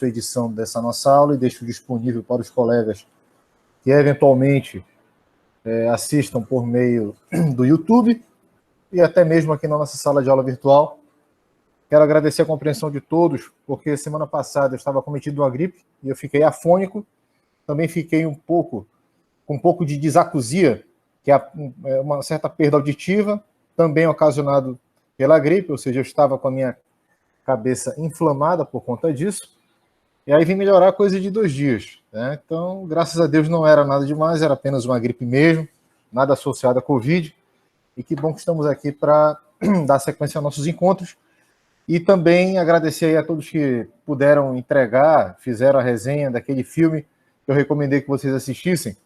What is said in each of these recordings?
faço a edição dessa nossa aula e deixo disponível para os colegas que eventualmente assistam por meio do YouTube e até mesmo aqui na nossa sala de aula virtual. Quero agradecer a compreensão de todos, porque semana passada eu estava cometido uma gripe e eu fiquei afônico. Também fiquei com um pouco de disacusia, que é uma certa perda auditiva, também ocasionado pela gripe, ou seja, eu estava com a minha cabeça inflamada por conta disso. E aí vim melhorar coisa de 2 dias, né? Então, graças a Deus, não era nada demais, era apenas uma gripe mesmo, nada associado à Covid. E que bom que estamos aqui para dar sequência aos nossos encontros. E também agradecer aí a todos que puderam entregar, fizeram a resenha daquele filme que eu recomendei que vocês assistissem.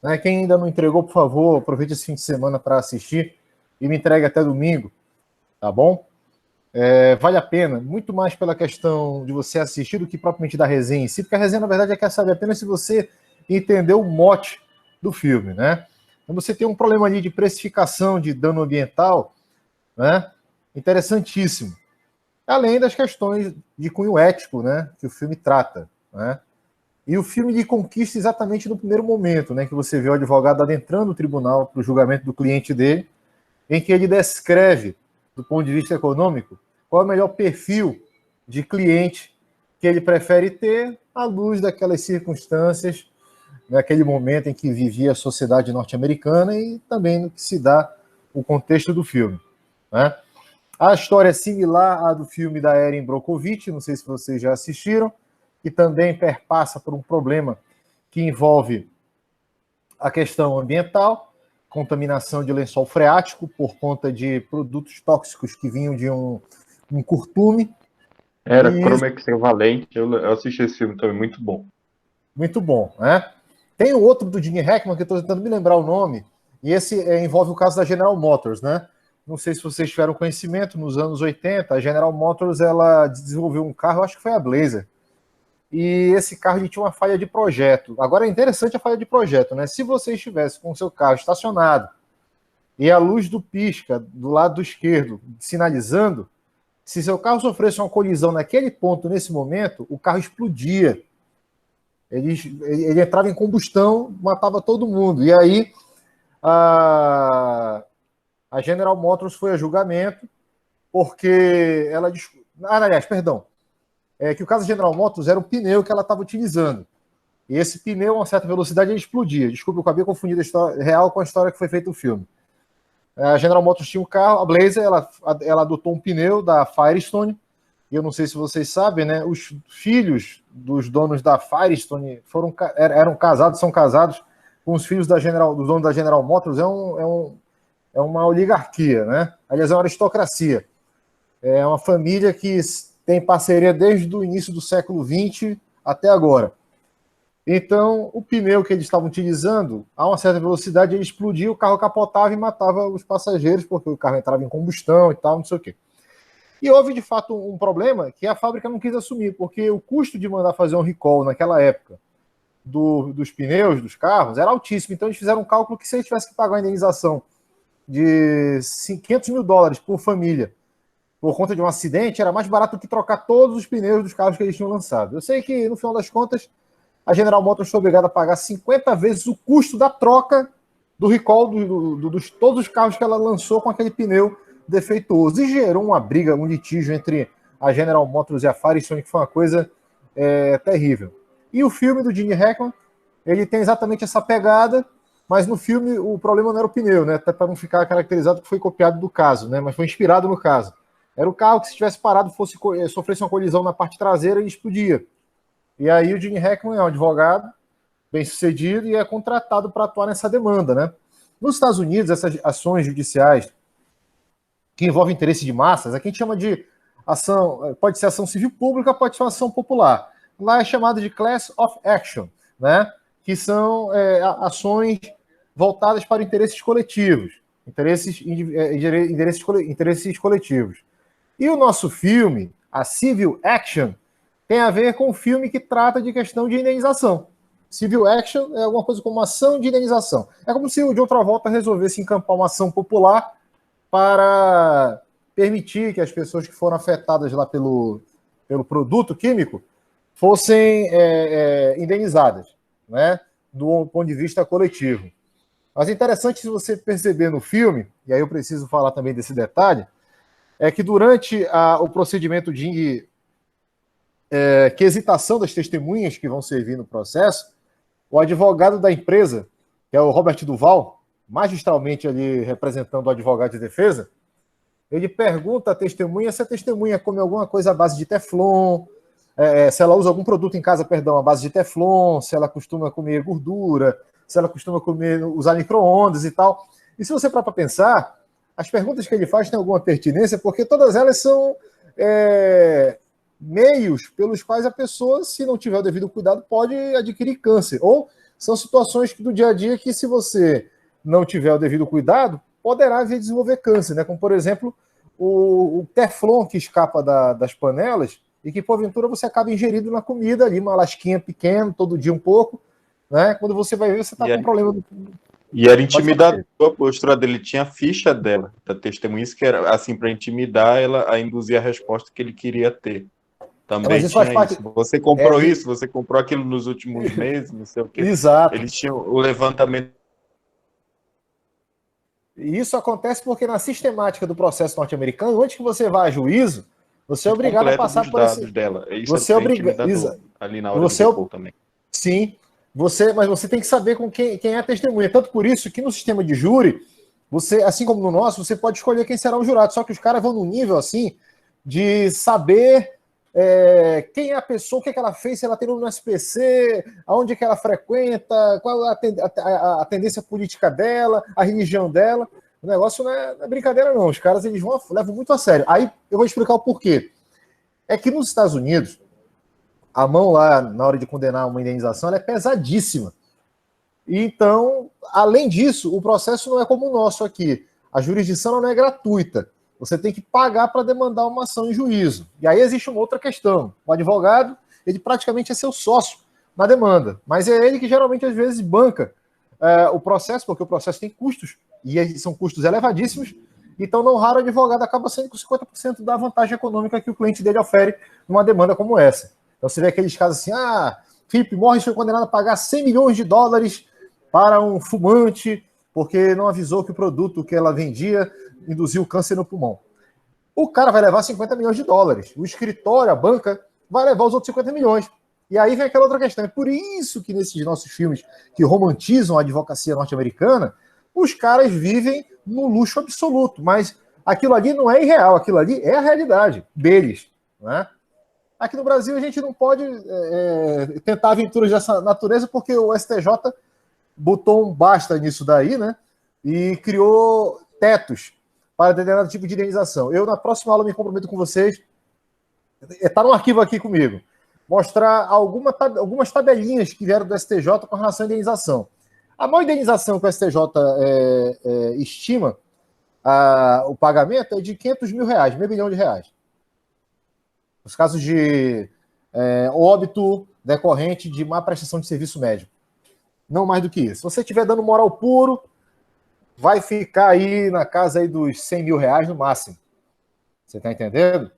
Né? Quem ainda não entregou, por favor, aproveite esse fim de semana para assistir e me entregue até domingo, tá bom? Vale a pena, muito mais pela questão de você assistir do que propriamente da resenha em si, porque a resenha, na verdade, quer saber apenas se você entendeu o mote do filme, né? Então, você tem um problema ali de precificação de dano ambiental, né? Interessantíssimo. Além das questões de cunho ético, né? Que o filme trata, né? E o filme lhe conquista exatamente no primeiro momento, né? Que você vê o advogado adentrando o tribunal para o julgamento do cliente dele, em que ele descreve, do ponto de vista econômico, qual é o melhor perfil de cliente que ele prefere ter à luz daquelas circunstâncias, naquele momento em que vivia a sociedade norte-americana e também no que se dá o contexto do filme, né? A história é similar à do filme da Erin Brockovich, não sei se vocês já assistiram, que também perpassa por um problema que envolve a questão ambiental, contaminação de lençol freático por conta de produtos tóxicos que vinham de um curtume. Era Chromex Valente, eu assisti esse filme também, muito bom. Muito bom, né? Tem o outro do Gene Hackman, que eu estou tentando me lembrar o nome, e esse envolve o caso da General Motors, né? Não sei se vocês tiveram conhecimento, nos anos 80, a General Motors ela desenvolveu um carro, acho que foi a Blazer, e esse carro tinha uma falha de projeto. Agora é interessante a falha de projeto, né? Se você estivesse com o seu carro estacionado e a luz do pisca do lado esquerdo sinalizando, se seu carro sofresse uma colisão naquele ponto, nesse momento, o carro explodia. Ele entrava em combustão, matava todo mundo. E aí a General Motors foi a julgamento porque ela... aliás, perdão. Que o caso da General Motors era o pneu que ela estava utilizando. E esse pneu, a uma certa velocidade, ele explodia. Desculpa, eu acabei confundindo a história real com a história que foi feita no filme. A General Motors tinha um carro, a Blazer, ela adotou um pneu da Firestone, e eu não sei se vocês sabem, né? Os filhos dos donos da Firestone eram casados, são casados com os filhos dos donos da General Motors. É uma oligarquia, né? Aliás, é uma aristocracia. É uma família que tem parceria desde o início do século XX até agora. Então, o pneu que eles estavam utilizando, a uma certa velocidade, ele explodia, o carro capotava e matava os passageiros, porque o carro entrava em combustão e tal, não sei o quê. E houve, de fato, um problema que a fábrica não quis assumir, porque o custo de mandar fazer um recall naquela época dos pneus, dos carros, era altíssimo. Então, eles fizeram um cálculo que se eles tivessem que pagar uma indenização de $500 mil por família, por conta de um acidente, era mais barato do que trocar todos os pneus dos carros que eles tinham lançado. Eu sei que, no final das contas, a General Motors foi obrigada a pagar 50 vezes o custo da troca do recall dos todos os carros que ela lançou com aquele pneu defeituoso. E gerou uma briga, um litígio entre a General Motors e a Firestone, que foi uma coisa terrível. E o filme do Gene Hackman, ele tem exatamente essa pegada, mas no filme o problema não era o pneu, né? Até para não ficar caracterizado que foi copiado do caso, né? Mas foi inspirado no caso. Era o carro que, se tivesse parado, sofresse uma colisão na parte traseira, ele explodia. E aí o Gene Hackman é um advogado bem-sucedido e é contratado para atuar nessa demanda, né? Nos Estados Unidos, essas ações judiciais que envolvem interesse de massas, aqui a gente chama de ação, pode ser ação civil pública, pode ser uma ação popular. Lá é chamado de class of action, né? Que são ações voltadas para interesses coletivos, interesses coletivos. E o nosso filme, a Civil Action, tem a ver com um filme que trata de questão de indenização. Civil Action é alguma coisa como uma ação de indenização. É como se o John Travolta resolvesse encampar uma ação popular para permitir que as pessoas que foram afetadas lá pelo produto químico fossem indenizadas, né, do ponto de vista coletivo. Mas é interessante se você perceber no filme, e aí eu preciso falar também desse detalhe, é que durante o procedimento de quesitação das testemunhas que vão servir no processo, o advogado da empresa, que é o Robert Duval, magistralmente ali representando o advogado de defesa, ele pergunta à testemunha se a testemunha come alguma coisa à base de Teflon, se ela usa algum produto em casa, à base de Teflon, se ela costuma comer gordura, se ela costuma usar micro-ondas e tal. E se você parar para pensar, as perguntas que ele faz têm alguma pertinência, porque todas elas são meios pelos quais a pessoa, se não tiver o devido cuidado, pode adquirir câncer. Ou são situações do dia a dia que, se você não tiver o devido cuidado, poderá vir desenvolver câncer, né? Como, por exemplo, o Teflon que escapa das panelas e que, porventura, você acaba ingerindo na comida ali, uma lasquinha pequena, todo dia um pouco, né? Quando você vai ver, você está com um problema. E era intimidador a postura dele, tinha a ficha dela, da testemunha, isso que era assim, para intimidar ela a induzir a resposta que ele queria ter. Também isso tinha isso. Você comprou isso, você comprou aquilo nos últimos meses, não sei o quê. Exato. Eles tinham o levantamento. E isso acontece porque na sistemática do processo norte-americano, antes que você vá a juízo, você é obrigado a passar por esse... dela. Isso você é intimidador ali na hora do depor também. Sim, mas você tem que saber com quem é a testemunha. Tanto por isso que no sistema de júri, você, assim como no nosso, você pode escolher quem será o jurado. Só que os caras vão num nível assim de saber quem é a pessoa, o que ela fez, se ela tem no SPC, aonde é que ela frequenta, qual a tendência política dela, a religião dela. O negócio não é brincadeira, não. Os caras levam muito a sério. Aí eu vou explicar o porquê. É que nos Estados Unidos, a mão lá, na hora de condenar uma indenização, ela é pesadíssima. Então, além disso, o processo não é como o nosso aqui. A jurisdição não é gratuita. Você tem que pagar para demandar uma ação em juízo. E aí existe uma outra questão. O advogado, ele praticamente é seu sócio na demanda. Mas é ele que geralmente, às vezes, banca o processo, porque o processo tem custos, e são custos elevadíssimos. Então, não raro, o advogado acaba saindo com 50% da vantagem econômica que o cliente dele ofere numa demanda como essa. Então, você vê aqueles casos assim, Philip Morris foi condenado a pagar 100 milhões de dólares para um fumante, porque não avisou que o produto que ela vendia induziu câncer no pulmão. O cara vai levar 50 milhões de dólares. O escritório, a banca, vai levar os outros 50 milhões. E aí vem aquela outra questão. É por isso que nesses nossos filmes que romantizam a advocacia norte-americana, os caras vivem no luxo absoluto. Mas aquilo ali não é irreal, aquilo ali é a realidade deles, né? Aqui no Brasil a gente não pode tentar aventuras dessa natureza porque o STJ botou um basta nisso daí, né? E criou tetos para determinado tipo de indenização. Eu, na próxima aula, me comprometo com vocês, está no arquivo aqui comigo, mostrar algumas tabelinhas que vieram do STJ com relação à indenização. A maior indenização que o STJ estima o pagamento é de 500 mil reais, R$500 milhões. Os casos de óbito decorrente de má prestação de serviço médico. Não mais do que isso. Se você estiver dando moral puro, vai ficar aí na casa aí dos 100 mil reais no máximo. Você está entendendo?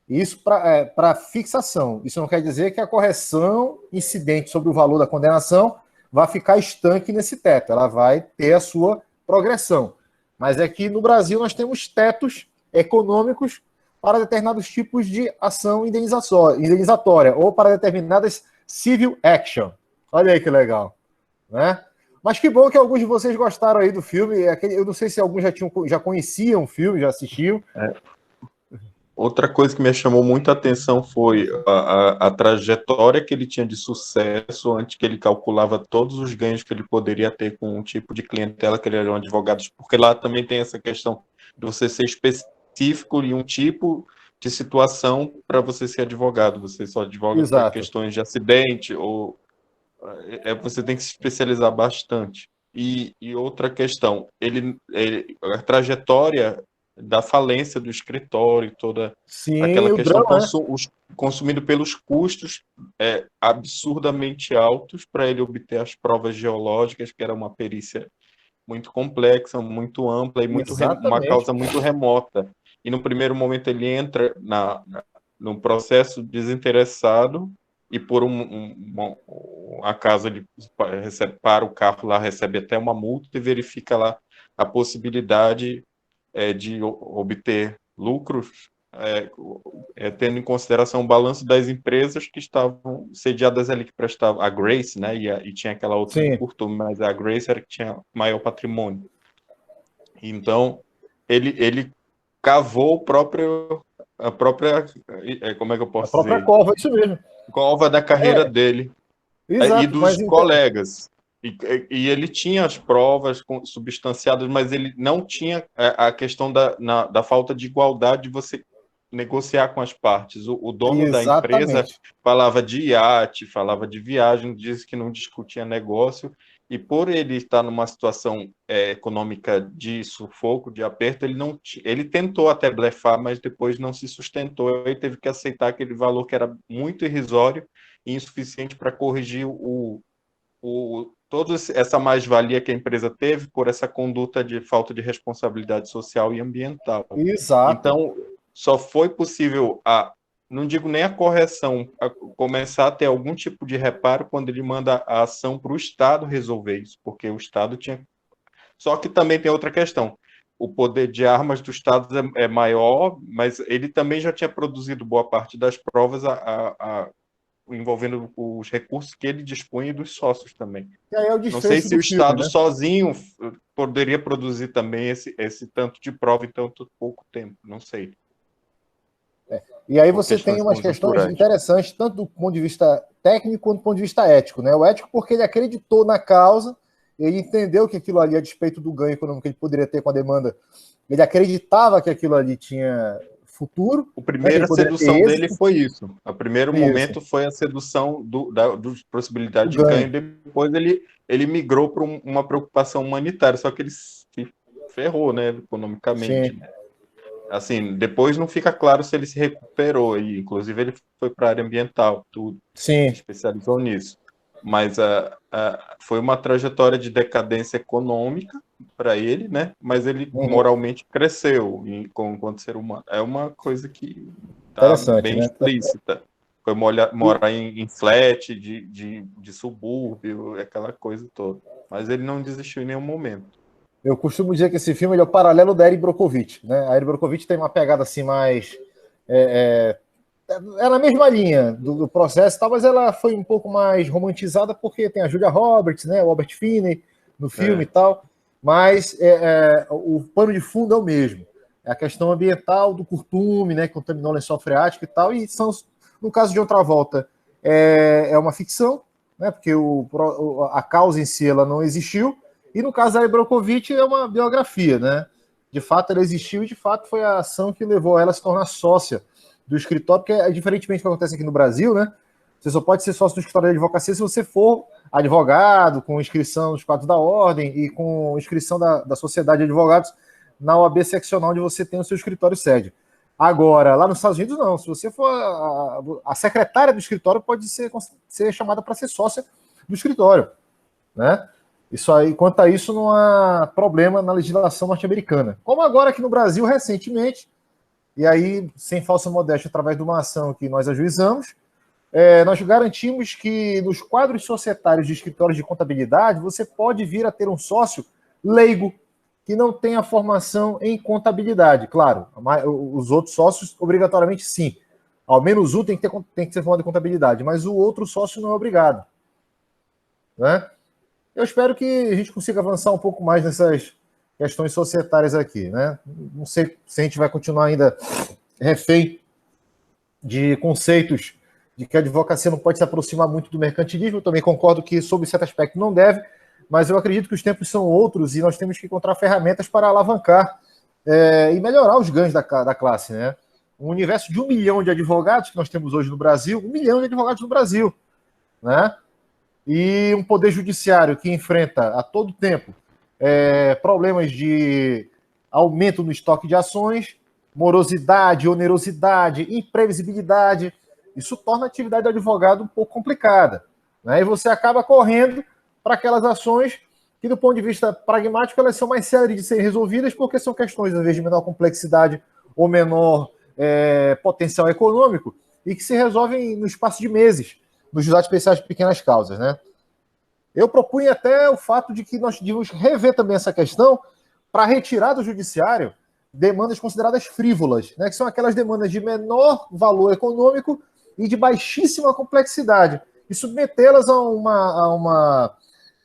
Isso para fixação. Isso não quer dizer que a correção incidente sobre o valor da condenação vai ficar estanque nesse teto. Ela vai ter a sua progressão. Mas é que no Brasil nós temos tetos econômicos para determinados tipos de ação indenizatória ou para determinadas civil action. Olha aí que legal, né? Mas que bom que alguns de vocês gostaram aí do filme. Eu não sei se alguns já conheciam o filme, já assistiam. Outra coisa que me chamou muita atenção foi a trajetória que ele tinha de sucesso antes que ele calculava todos os ganhos que ele poderia ter com um tipo de clientela que ele era um advogado, porque lá também tem essa questão de você ser específico em um tipo de situação para você ser advogado. Você só advoga para questões de acidente ou você tem que se especializar bastante. E outra questão, a trajetória da falência do escritório, toda aquela questão consumido pelos custos absurdamente altos para ele obter as provas geológicas, que era uma perícia muito complexa, muito ampla e uma causa muito remota. E no primeiro momento ele entra num processo desinteressado, e por a casa para o carro lá recebe até uma multa e verifica lá a possibilidade de obter lucros, tendo em consideração o balanço das empresas que estavam sediadas ali, que prestavam a Grace, né, e tinha aquela outra do Curtume, mas a Grace era que tinha maior patrimônio. Então, ele cavou a própria, como é que eu posso dizer? A própria cova, isso mesmo. Cova da carreira dele. Exato, E dos colegas. E ele tinha as provas substanciadas, mas ele não tinha a questão da falta de igualdade de você negociar com as partes. O dono da empresa falava de iate, falava de viagem, disse que não discutia negócio, e por ele estar numa situação econômica de sufoco, de aperto, ele tentou até blefar, mas depois não se sustentou e teve que aceitar aquele valor que era muito irrisório e insuficiente para corrigir toda essa mais-valia que a empresa teve por essa conduta de falta de responsabilidade social e ambiental. Exato. Então, só foi possível não digo nem a correção, a começar a ter algum tipo de reparo quando ele manda a ação para o Estado resolver isso, porque o Estado tinha... Só que também tem outra questão. O poder de armas do Estado é maior, mas ele também já tinha produzido boa parte das provas envolvendo os recursos que ele dispunha e dos sócios também. E aí não sei se o Estado né? sozinho poderia produzir também esse tanto de prova em tanto pouco tempo, não sei. E aí você tem umas questões interessantes, tanto do ponto de vista técnico quanto do ponto de vista ético, né? O ético porque ele acreditou na causa, ele entendeu que aquilo ali, a despeito do ganho econômico que ele poderia ter com a demanda, ele acreditava que aquilo ali tinha futuro. A primeira sedução dele foi isso. O primeiro momento foi a sedução da possibilidade de ganho. Depois ele migrou para uma preocupação humanitária, só que ele se ferrou, né, economicamente. Sim. Assim, depois não fica claro se ele se recuperou, e inclusive ele foi para a área ambiental, tudo. Sim. Se especializou nisso. Mas foi uma trajetória de decadência econômica para ele, né? Mas ele moralmente cresceu enquanto ser humano. É uma coisa que está bem explícita. Foi morar em flat de subúrbio, aquela coisa toda. Mas ele não desistiu em nenhum momento. Eu costumo dizer que esse filme é o paralelo da Erin Brockovich, né? A Erin Brockovich tem uma pegada assim mais... é na mesma linha do processo, tal, mas ela foi um pouco mais romantizada porque tem a Julia Roberts, né, o Albert Finney no filme e tal, mas o pano de fundo é o mesmo. É a questão ambiental do curtume, né, que contaminou o lençol freático e tal, e no caso de John Travolta, é uma ficção, né, porque a causa em si ela não existiu, e no caso da Erin Brockovich é uma biografia, né? De fato ela existiu e de fato foi a ação que levou ela a se tornar sócia do escritório, porque diferentemente do que acontece aqui no Brasil, né? Você só pode ser sócio do escritório de advocacia se você for advogado, com inscrição nos quadros da ordem e com inscrição da Sociedade de Advogados na OAB seccional onde você tem o seu escritório sede. Agora, lá nos Estados Unidos, não. Se você for a secretária do escritório, pode ser chamada para ser sócia do escritório, né? Isso aí, quanto a isso, não há problema na legislação norte-americana. Como agora aqui no Brasil, recentemente, e aí, sem falsa modéstia, através de uma ação que nós ajuizamos, nós garantimos que nos quadros societários de escritórios de contabilidade, você pode vir a ter um sócio leigo, que não tenha formação em contabilidade. Claro, os outros sócios, obrigatoriamente, sim. Ao menos um tem que ser formado em contabilidade, mas o outro sócio não é obrigado. Né? Eu espero que a gente consiga avançar um pouco mais nessas questões societárias aqui, né? Não sei se a gente vai continuar ainda refém de conceitos de que a advocacia não pode se aproximar muito do mercantilismo. Eu também concordo que, sob certo aspecto, não deve, mas eu acredito que os tempos são outros e nós temos que encontrar ferramentas para alavancar e melhorar os ganhos da classe, né? Um universo de 1 milhão de advogados que nós temos hoje no Brasil, 1 milhão de advogados no Brasil, né? E um poder judiciário que enfrenta a todo tempo problemas de aumento no estoque de ações, morosidade, onerosidade, imprevisibilidade. Isso torna a atividade do advogado um pouco complicada, né? E você acaba correndo para aquelas ações que, do ponto de vista pragmático, elas são mais céleres de serem resolvidas porque são questões, às vezes, de menor complexidade ou menor potencial econômico e que se resolvem no espaço de meses. nos juizados especiais de pequenas causas, né? Eu propunha até o fato de que nós devíamos rever também essa questão para retirar do judiciário demandas consideradas frívolas, né, que são aquelas demandas de menor valor econômico e de baixíssima complexidade, e submetê-las não a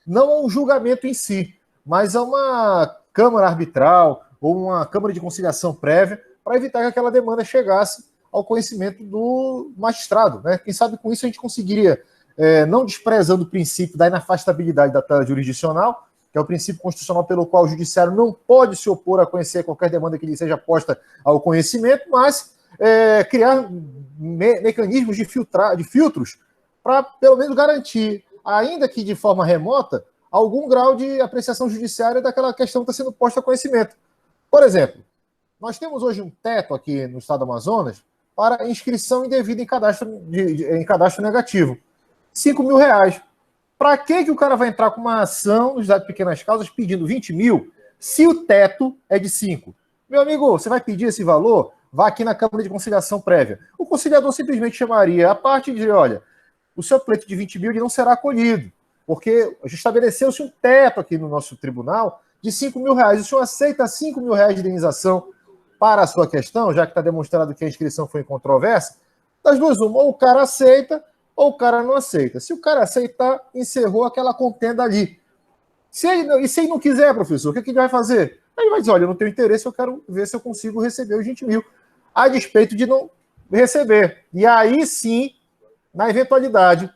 um julgamento em si, mas a uma câmara arbitral ou uma câmara de conciliação prévia para evitar que aquela demanda chegasse ao conhecimento do magistrado, né? Quem sabe com isso a gente conseguiria, não desprezando o princípio da inafastabilidade da tutela jurisdicional, que é o princípio constitucional pelo qual o judiciário não pode se opor a conhecer qualquer demanda que lhe seja posta ao conhecimento, mas criar mecanismos de filtros para, pelo menos, garantir, ainda que de forma remota, algum grau de apreciação judiciária daquela questão que está sendo posta a conhecimento. Por exemplo, nós temos hoje um teto aqui no estado do Amazonas para inscrição indevida em cadastro negativo. R$5.000. Para que o cara vai entrar com uma ação no juizado de pequenas causas pedindo 20 mil se o teto é de 5? Meu amigo, você vai pedir esse valor? Vá aqui na Câmara de Conciliação Prévia. O conciliador simplesmente chamaria a parte e dizer, olha, o seu pleito de 20 mil ele não será acolhido, porque estabeleceu-se um teto aqui no nosso tribunal de R$5.000. O senhor aceita R$5.000 de indenização para a sua questão, já que está demonstrado que a inscrição foi incontroversa? Das duas, uma, ou o cara aceita, ou o cara não aceita. Se o cara aceitar, encerrou aquela contenda ali. Se ele não quiser, professor, o que ele vai fazer? Ele vai dizer, olha, eu não tenho interesse, eu quero ver se eu consigo receber os 20 mil, a despeito de não receber. E aí sim, na eventualidade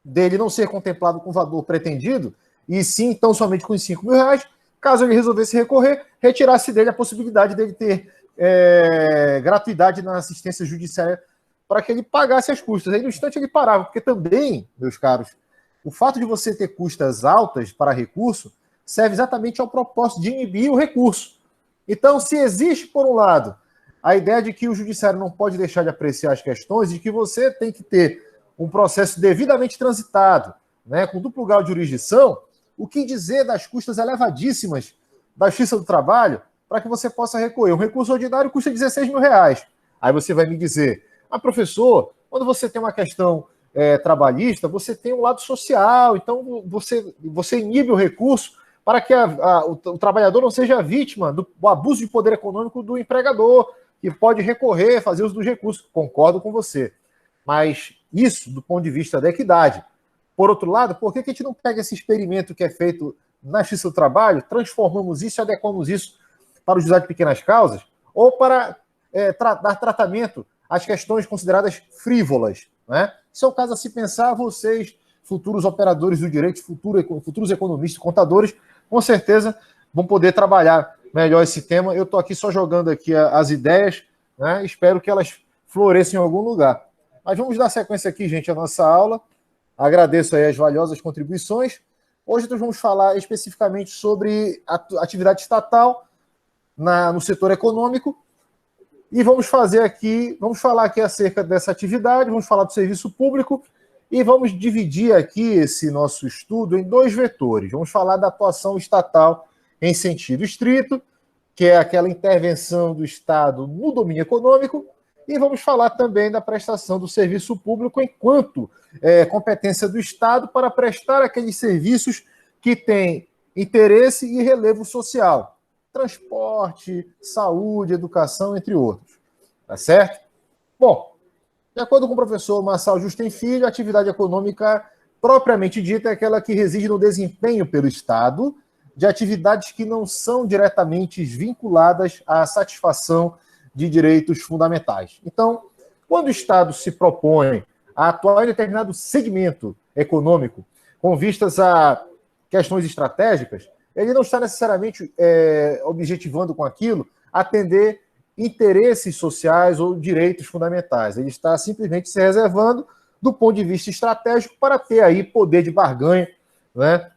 dele não ser contemplado com o valor pretendido, e sim, então, somente com os R$5.000, caso ele resolvesse recorrer, retirasse dele a possibilidade dele ter gratuidade na assistência judiciária para que ele pagasse as custas. Aí, no instante, ele parava, porque também, meus caros, o fato de você ter custas altas para recurso serve exatamente ao propósito de inibir o recurso. Então, se existe, por um lado, a ideia de que o judiciário não pode deixar de apreciar as questões e que você tem que ter um processo devidamente transitado, né, com duplo grau de jurisdição, o que dizer das custas elevadíssimas da Justiça do Trabalho para que você possa recorrer? Um recurso ordinário custa R$16.000. Aí você vai me dizer, professor, quando você tem uma questão trabalhista, você tem um lado social, então você inibe o recurso para que o trabalhador não seja vítima do abuso de poder econômico do empregador, que pode recorrer, fazer uso dos recursos. Concordo com você. Mas isso do ponto de vista da equidade. Por outro lado, por que a gente não pega esse experimento que é feito na Justiça do Trabalho, transformamos isso e adequamos isso para o juizado de pequenas causas, ou para dar tratamento às questões consideradas frívolas, né? Isso é o caso a se pensar, vocês, futuros operadores do direito, futuros economistas, contadores, com certeza vão poder trabalhar melhor esse tema. Eu estou aqui só jogando aqui as ideias, né? Espero que elas floresçam em algum lugar. Mas vamos dar sequência aqui, gente, à nossa aula. Agradeço aí as valiosas contribuições. Hoje nós vamos falar especificamente sobre a atividade estatal no setor econômico. E vamos falar aqui acerca dessa atividade, vamos falar do serviço público e vamos dividir aqui esse nosso estudo em dois vetores. Vamos falar da atuação estatal em sentido estrito, que é aquela intervenção do Estado no domínio econômico, e vamos falar também da prestação do serviço público enquanto competência do Estado para prestar aqueles serviços que têm interesse e relevo social. Transporte, saúde, educação, entre outros. Tá certo? Bom, de acordo com o professor Marçal Justem Filho, a atividade econômica propriamente dita é aquela que reside no desempenho pelo Estado de atividades que não são diretamente vinculadas à satisfação de direitos fundamentais. Então, quando o Estado se propõe a atuar em determinado segmento econômico com vistas a questões estratégicas, ele não está necessariamente objetivando com aquilo atender interesses sociais ou direitos fundamentais. Ele está simplesmente se reservando do ponto de vista estratégico para ter aí poder de barganha, né,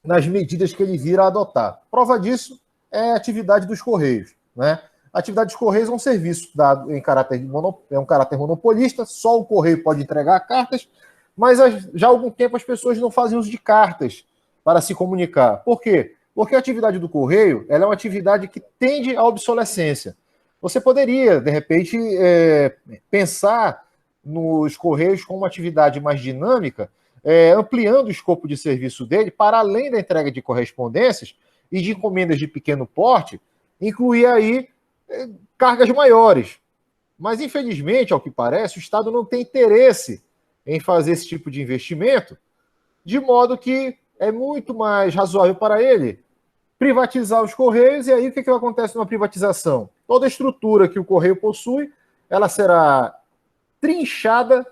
nas medidas que ele vir a adotar. Prova disso é a atividade dos Correios, né? A atividade dos Correios é um serviço dado em caráter monopolista, só o Correio pode entregar cartas, mas já há algum tempo as pessoas não fazem uso de cartas para se comunicar. Por quê? Porque a atividade do Correio ela é uma atividade que tende à obsolescência. Você poderia, de repente, pensar nos Correios com uma atividade mais dinâmica, ampliando o escopo de serviço dele para além da entrega de correspondências e de encomendas de pequeno porte, incluir aí cargas maiores. Mas, infelizmente, ao que parece, o Estado não tem interesse em fazer esse tipo de investimento, de modo que é muito mais razoável para ele privatizar os Correios, e aí o que acontece numa privatização? Toda a estrutura que o Correio possui, ela será trinchada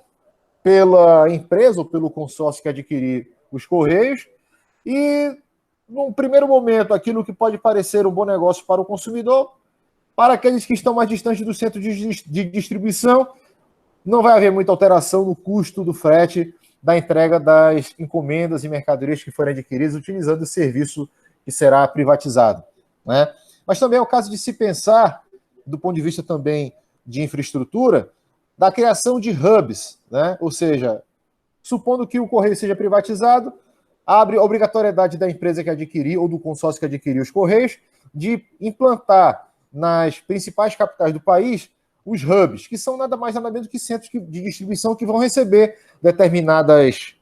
pela empresa ou pelo consórcio que adquirir os Correios, e, num primeiro momento, aquilo que pode parecer um bom negócio para o consumidor, para aqueles que estão mais distantes do centro de distribuição, não vai haver muita alteração no custo do frete da entrega das encomendas e mercadorias que forem adquiridas utilizando o serviço que será privatizado, né? Mas também é o caso de se pensar, do ponto de vista também de infraestrutura, da criação de hubs, né? Ou seja, supondo que o Correio seja privatizado, abre a obrigatoriedade da empresa que adquirir ou do consórcio que adquirir os Correios de implantar nas principais capitais do país os hubs, que são nada mais nada menos que centros de distribuição que vão receber determinadas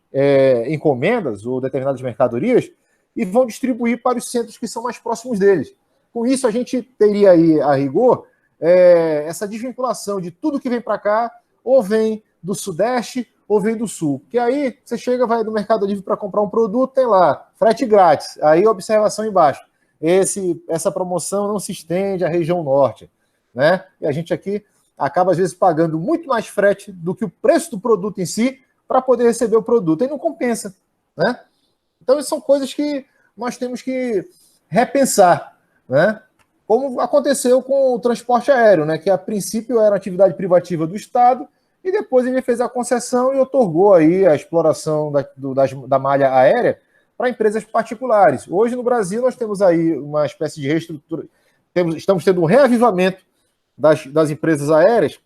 encomendas ou determinadas mercadorias e vão distribuir para os centros que são mais próximos deles. Com isso, a gente teria aí, a rigor, essa desvinculação de tudo que vem para cá, ou vem do Sudeste, ou vem do Sul. Porque aí você chega, vai no Mercado Livre para comprar um produto, tem lá, frete grátis. Aí, observação embaixo. Essa promoção não se estende à região norte, né? E a gente aqui acaba, às vezes, pagando muito mais frete do que o preço do produto em si para poder receber o produto. Aí não compensa, né? Então, isso são coisas que nós temos que repensar, né? Como aconteceu com o transporte aéreo, né? Que a princípio era atividade privativa do Estado e depois ele fez a concessão e otorgou aí a exploração da malha aérea para empresas particulares. Hoje, no Brasil, nós temos aí uma espécie de reestrutura, estamos tendo um reavivamento das empresas aéreas.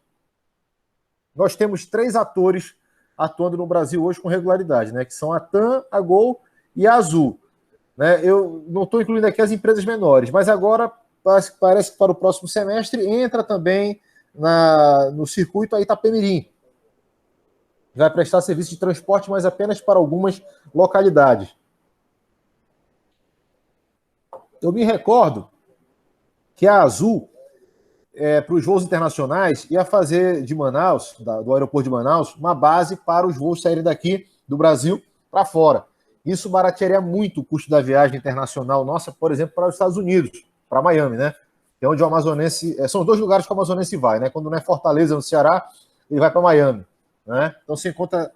Nós temos 3 atores atuando no Brasil hoje com regularidade, né? Que são a TAM, a Gol e a Azul, né? Eu não estou incluindo aqui as empresas menores, mas agora parece que para o próximo semestre entra também no circuito a Itapemirim. Vai prestar serviço de transporte, mas apenas para algumas localidades. Eu me recordo que a Azul, para os voos internacionais, ia fazer de Manaus, do aeroporto de Manaus, uma base para os voos saírem daqui do Brasil para fora. Isso baratearia muito o custo da viagem internacional nossa, por exemplo, para os Estados Unidos, para Miami, né? É onde o amazonense... São os 2 lugares que o amazonense vai, né? Quando não é Fortaleza, no Ceará, ele vai para Miami, né? Então, se encontra...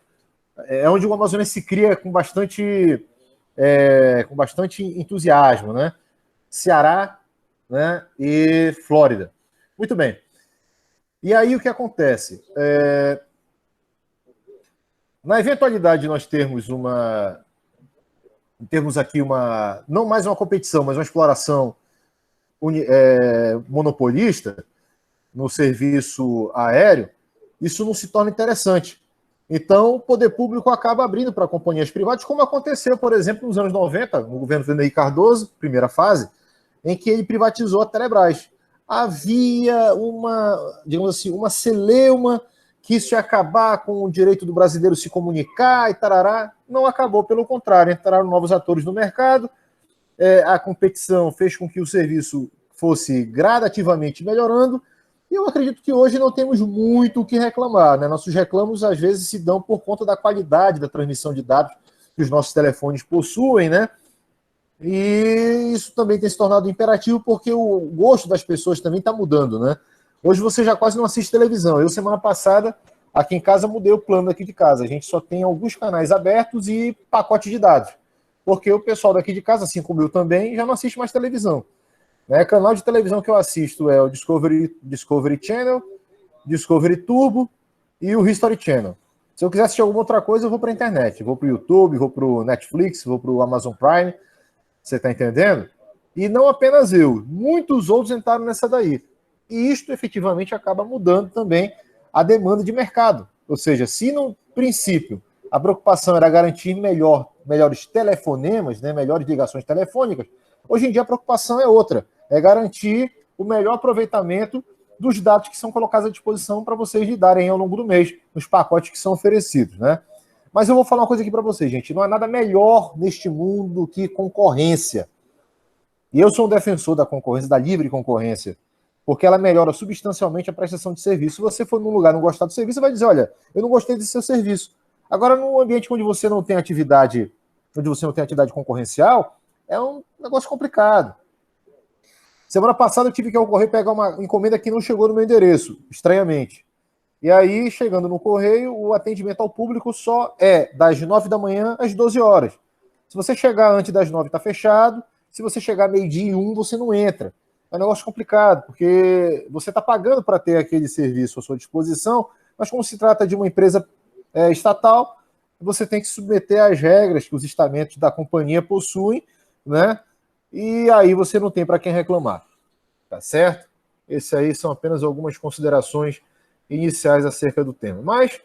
É onde o amazonense se cria com bastante entusiasmo, né? Ceará, né? E Flórida. Muito bem. E aí, o que acontece? Na eventualidade de nós termos aqui não mais uma competição, mas uma exploração monopolista no serviço aéreo, isso não se torna interessante. Então, o poder público acaba abrindo para companhias privadas, como aconteceu, por exemplo, nos anos 90, no governo Fernando Henrique Cardoso, primeira fase, em que ele privatizou a Telebrás. Havia digamos assim, uma celeuma que isso ia acabar com o direito do brasileiro se comunicar e tarará. Não acabou, pelo contrário, entraram novos atores no mercado, a competição fez com que o serviço fosse gradativamente melhorando, e eu acredito que hoje não temos muito o que reclamar, né? Nossos reclamos, às vezes, se dão por conta da qualidade da transmissão de dados que os nossos telefones possuem, né? E isso também tem se tornado imperativo porque o gosto das pessoas também está mudando, né? Hoje você já quase não assiste televisão. Eu, semana passada, aqui em casa, mudei o plano daqui de casa. A gente só tem alguns canais abertos e pacote de dados. Porque o pessoal daqui de casa, assim como eu também, já não assiste mais televisão. Né? Canal de televisão que eu assisto é o Discovery Channel, Discovery Turbo e o History Channel. Se eu quiser assistir alguma outra coisa, eu vou para a internet. Vou para o YouTube, vou para o Netflix, vou para o Amazon Prime. Você está entendendo? E não apenas eu. Muitos outros entraram nessa daí. E isto, efetivamente, acaba mudando também a demanda de mercado. Ou seja, se no princípio a preocupação era garantir melhores telefonemas, né, melhores ligações telefônicas, hoje em dia a preocupação é outra. É garantir o melhor aproveitamento dos dados que são colocados à disposição para vocês lidarem ao longo do mês, nos pacotes que são oferecidos, né? Mas eu vou falar uma coisa aqui para vocês, gente. Não há nada melhor neste mundo que concorrência. E eu sou um defensor da concorrência, da livre concorrência, porque ela melhora substancialmente a prestação de serviço. Se você for num lugar e não gostar do serviço, você vai dizer, olha, eu não gostei desse seu serviço. Agora, num ambiente onde você não tem atividade concorrencial, é um negócio complicado. Semana passada eu tive que ocorrer pegar uma encomenda que não chegou no meu endereço, estranhamente. E aí, chegando no correio, o atendimento ao público só é das 9 da manhã às 12 horas. Se você chegar antes das 9, está fechado. Se você chegar meio-dia e 1, você não entra. É um negócio complicado, porque você está pagando para ter aquele serviço à sua disposição, mas como se trata de uma empresa estatal, você tem que se submeter às regras que os estamentos da companhia possuem, né? E aí você não tem para quem reclamar. Tá certo? Esses aí são apenas algumas considerações iniciais acerca do tema. Mas,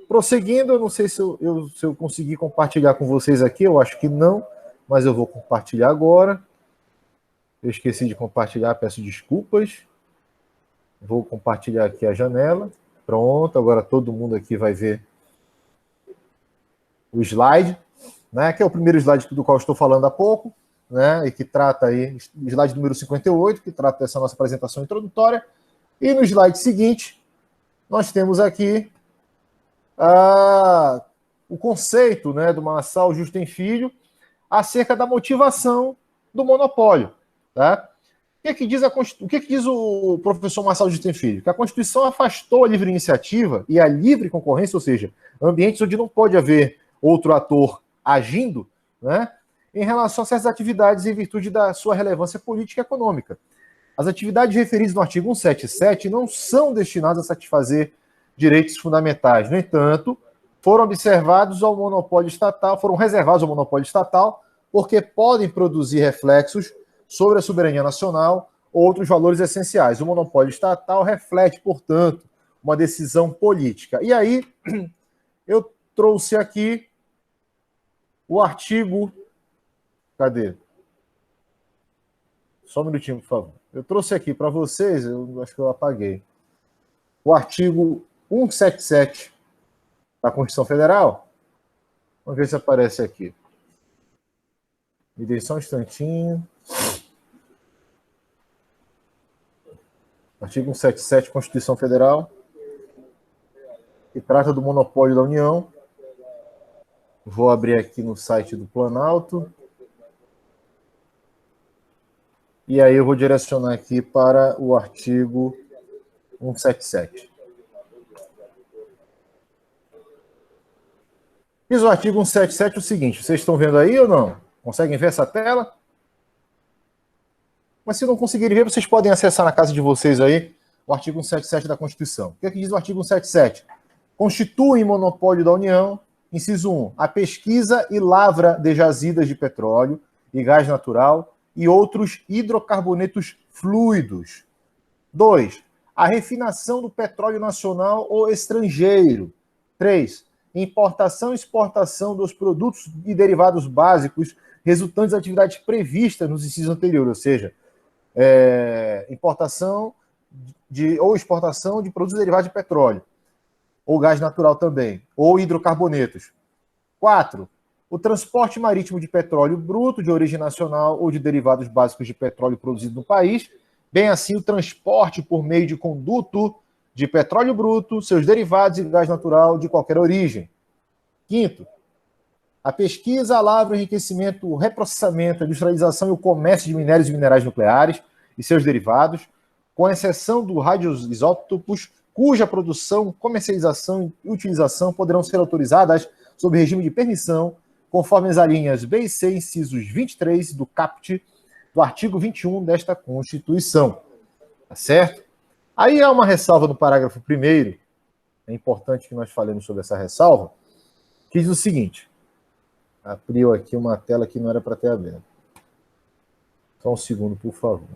prosseguindo, eu não sei se eu consegui compartilhar com vocês aqui, eu acho que não, mas eu vou compartilhar agora. Eu esqueci de compartilhar, peço desculpas. Vou compartilhar aqui a janela. Pronto, agora todo mundo aqui vai ver o slide, né, que é o primeiro slide do qual estou falando há pouco, né, e que trata aí, slide número 58, que trata dessa nossa apresentação introdutória. E no slide seguinte, nós temos aqui o conceito, né, do Marçal Justem Filho acerca da motivação do monopólio. Tá? O que diz o professor Marçal Justem Filho? Que a Constituição afastou a livre iniciativa e a livre concorrência, ou seja, ambientes onde não pode haver outro ator agindo, né, em relação a certas atividades em virtude da sua relevância política e econômica. As atividades referidas no artigo 177 não são destinadas a satisfazer direitos fundamentais. No entanto, foram reservados ao monopólio estatal, porque podem produzir reflexos sobre a soberania nacional ou outros valores essenciais. O monopólio estatal reflete, portanto, uma decisão política. E aí, eu trouxe aqui o artigo... Cadê? Só um minutinho, por favor. Eu trouxe aqui para vocês, eu acho que eu apaguei, o artigo 177 da Constituição Federal. Vamos ver se aparece aqui. Me dê só um instantinho. Artigo 177, Constituição Federal, que trata do monopólio da União. Vou abrir aqui no site do Planalto. E aí eu vou direcionar aqui para o artigo 177. Diz o artigo 177 o seguinte, vocês estão vendo aí ou não? Conseguem ver essa tela? Mas se não conseguirem ver, vocês podem acessar na casa de vocês aí o artigo 177 da Constituição. O que é que diz o artigo 177? Constitui monopólio da União, inciso 1, a pesquisa e lavra de jazidas de petróleo e gás natural e outros hidrocarbonetos fluidos. 2, a refinação do petróleo nacional ou estrangeiro. 3, importação e exportação dos produtos e derivados básicos resultantes das atividades previstas nos incisos anteriores, ou seja, importação ou exportação de produtos derivados de petróleo, ou gás natural também, ou hidrocarbonetos. 4, o transporte marítimo de petróleo bruto de origem nacional ou de derivados básicos de petróleo produzido no país, bem assim o transporte por meio de conduto de petróleo bruto, seus derivados e gás natural de qualquer origem. 5º, a pesquisa, a lavra, o enriquecimento, o reprocessamento, a industrialização e o comércio de minérios e minerais nucleares e seus derivados, com exceção dos radioisótopos, cuja produção, comercialização e utilização poderão ser autorizadas sob regime de permissão, conforme as alíneas B e C, incisos 23 do caput do artigo 21 desta Constituição. Tá certo? Aí há uma ressalva no parágrafo 1º, é importante que nós falemos sobre essa ressalva, que diz o seguinte, abriu aqui uma tela que não era para ter aberto. Só um segundo, por favor.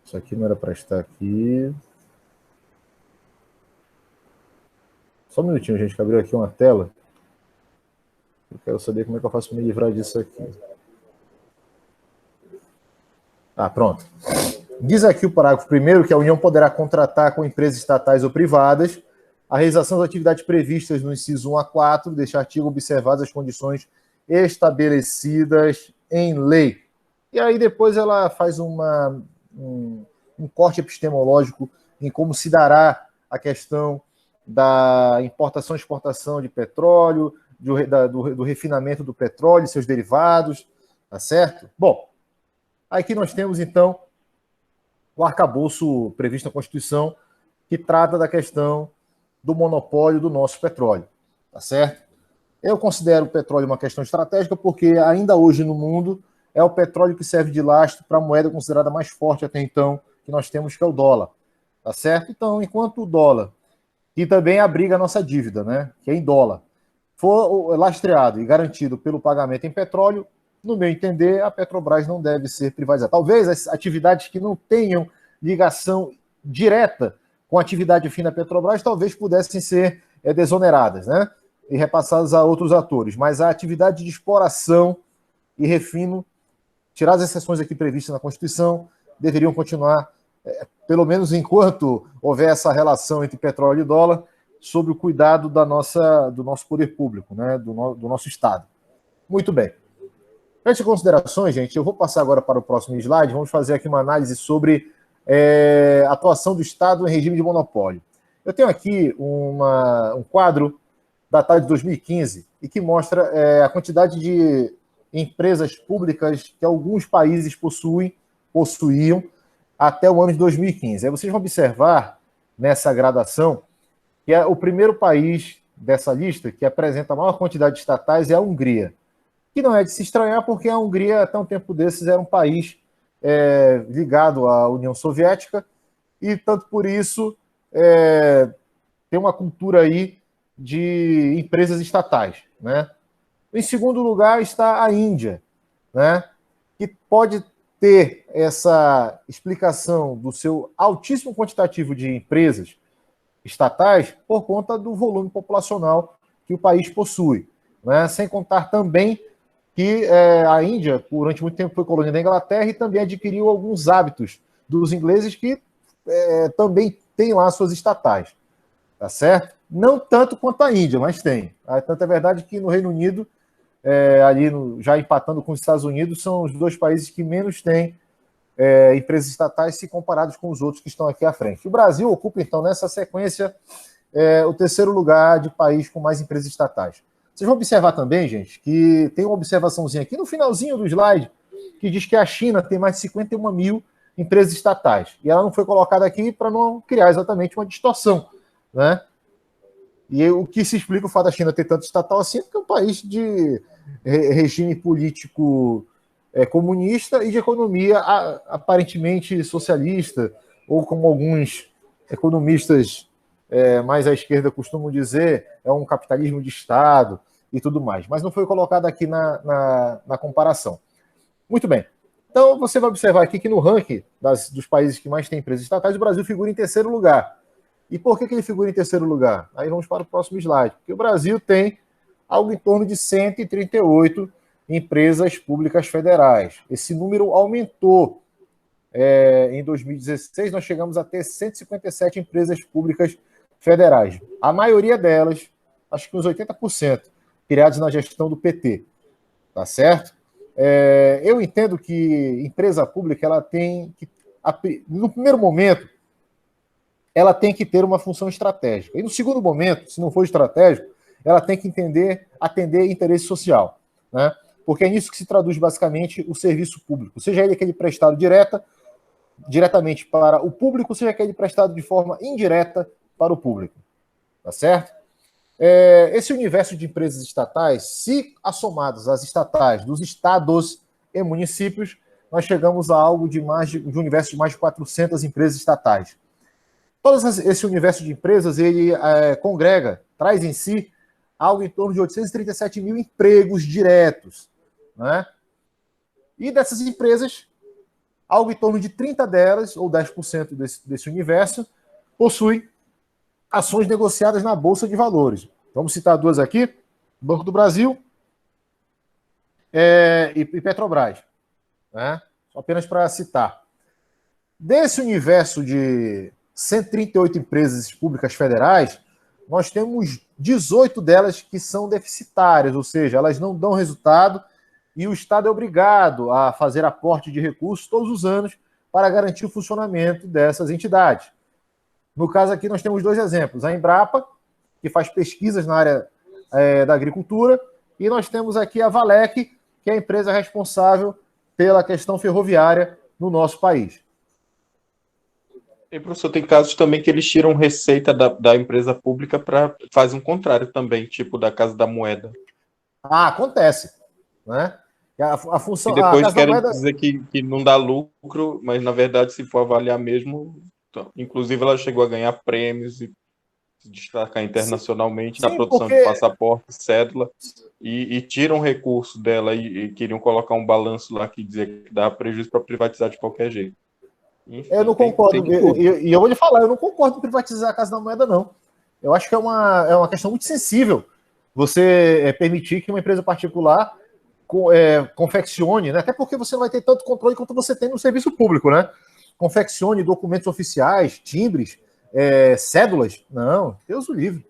Isso aqui não era para estar aqui. Só um minutinho, gente, que abriu aqui uma tela. Eu quero saber como é que eu faço para me livrar disso aqui. Ah, pronto. Diz aqui o parágrafo primeiro que a União poderá contratar com empresas estatais ou privadas a realização das atividades previstas no inciso 1 a 4 deste artigo, observadas as condições estabelecidas em lei. E aí depois ela faz um corte epistemológico em como se dará a questão da importação e exportação de petróleo, do refinamento do petróleo e seus derivados, tá certo? Bom, aqui nós temos, então, o arcabouço previsto na Constituição, que trata da questão do monopólio do nosso petróleo, tá certo? Eu considero o petróleo uma questão estratégica porque ainda hoje no mundo é o petróleo que serve de lastro para a moeda considerada mais forte até então que nós temos, que é o dólar, tá certo? Então, enquanto o dólar, que também abriga a nossa dívida, né, que é em dólar, for lastreado e garantido pelo pagamento em petróleo, no meu entender, a Petrobras não deve ser privatizada. Talvez as atividades que não tenham ligação direta com a atividade fim da Petrobras, talvez pudessem ser desoneradas, né? E repassadas a outros atores. Mas a atividade de exploração e refino, tirar as exceções aqui previstas na Constituição, deveriam continuar, pelo menos enquanto houver essa relação entre petróleo e dólar, sob o cuidado do nosso poder público, né? do nosso Estado. Muito bem. Antes de considerações, gente, eu vou passar agora para o próximo slide. Vamos fazer aqui uma análise sobre a atuação do Estado em regime de monopólio. Eu tenho aqui um quadro datado de 2015 e que mostra a quantidade de empresas públicas que alguns países possuíam até o ano de 2015. Aí vocês vão observar nessa gradação que o primeiro país dessa lista que apresenta a maior quantidade de estatais é a Hungria, que não é de se estranhar porque a Hungria, até um tempo desses, era um país ligado à União Soviética e, tanto por isso, tem uma cultura aí de empresas estatais, né? Em segundo lugar está a Índia, né? Que pode ter essa explicação do seu altíssimo quantitativo de empresas estatais por conta do volume populacional que o país possui, né? Sem contar também que a Índia, durante muito tempo, foi colônia da Inglaterra e também adquiriu alguns hábitos dos ingleses que também têm lá suas estatais, tá certo? Não tanto quanto a Índia, mas tem. Tanto é verdade que no Reino Unido, já empatando com os Estados Unidos, são os dois países que menos têm empresas estatais se comparados com os outros que estão aqui à frente. O Brasil ocupa, então, nessa sequência, o terceiro lugar de país com mais empresas estatais. Vocês vão observar também, gente, que tem uma observaçãozinha aqui no finalzinho do slide que diz que a China tem mais de 51 mil empresas estatais. E ela não foi colocada aqui para não criar exatamente uma distorção, né? E o que se explica o fato da China ter tanto estatal assim, porque é um país de regime político comunista e de economia aparentemente socialista, ou como alguns economistas mais à esquerda costumam dizer, é um capitalismo de Estado e tudo mais. Mas não foi colocado aqui na comparação. Muito bem. Então, você vai observar aqui que no ranking dos países que mais têm empresas estatais, o Brasil figura em terceiro lugar. E por que ele figura em terceiro lugar? Aí vamos para o próximo slide. Porque o Brasil tem algo em torno de 138 empresas públicas federais. Esse número aumentou. Em 2016, nós chegamos a ter 157 empresas públicas federais. A maioria delas, acho que uns 80%, criadas na gestão do PT. Tá certo? Eu entendo que empresa pública, ela tem que, no primeiro momento, ela tem que ter uma função estratégica. E no segundo momento, se não for estratégico, ela tem que atender interesse social, né? Porque é nisso que se traduz basicamente o serviço público, seja ele aquele prestado diretamente para o público, seja aquele prestado de forma indireta para o público, tá certo? Esse universo de empresas estatais, se assomados às estatais dos estados e municípios, nós chegamos a algo de um universo de mais de 400 empresas estatais. Todo esse universo de empresas, ele traz em si algo em torno de 837 mil empregos diretos, né? E dessas empresas, algo em torno de 30 delas, ou 10% desse universo, possui ações negociadas na Bolsa de Valores. Vamos citar duas aqui, Banco do Brasil e Petrobras, né? Só apenas para citar. Desse universo de 138 empresas públicas federais, nós temos 18 delas que são deficitárias, ou seja, elas não dão resultado e o Estado é obrigado a fazer aporte de recursos todos os anos para garantir o funcionamento dessas entidades. No caso aqui, nós temos 2 exemplos. A Embrapa, que faz pesquisas na área da agricultura, e nós temos aqui a Valec, que é a empresa responsável pela questão ferroviária no nosso país. E, professor, tem casos também que eles tiram receita da empresa pública para fazer um contrário também, tipo da Casa da Moeda. Acontece, né? A função, e depois a querem moeda... dizer que não dá lucro, mas na verdade, se for avaliar mesmo, inclusive ela chegou a ganhar prêmios e se destacar internacionalmente na produção de passaporte, cédula, e tiram recurso dela e queriam colocar um balanço lá que dizia que dava prejuízo para privatizar de qualquer jeito. Enfim, eu não concordo, e eu vou lhe falar, eu não concordo em privatizar a Casa da Moeda, não. Eu acho que é uma questão muito sensível você permitir que uma empresa particular confeccione, né? Até porque você não vai ter tanto controle quanto você tem no serviço público, né? Confeccione documentos oficiais, timbres, cédulas. Não, Deus o livre.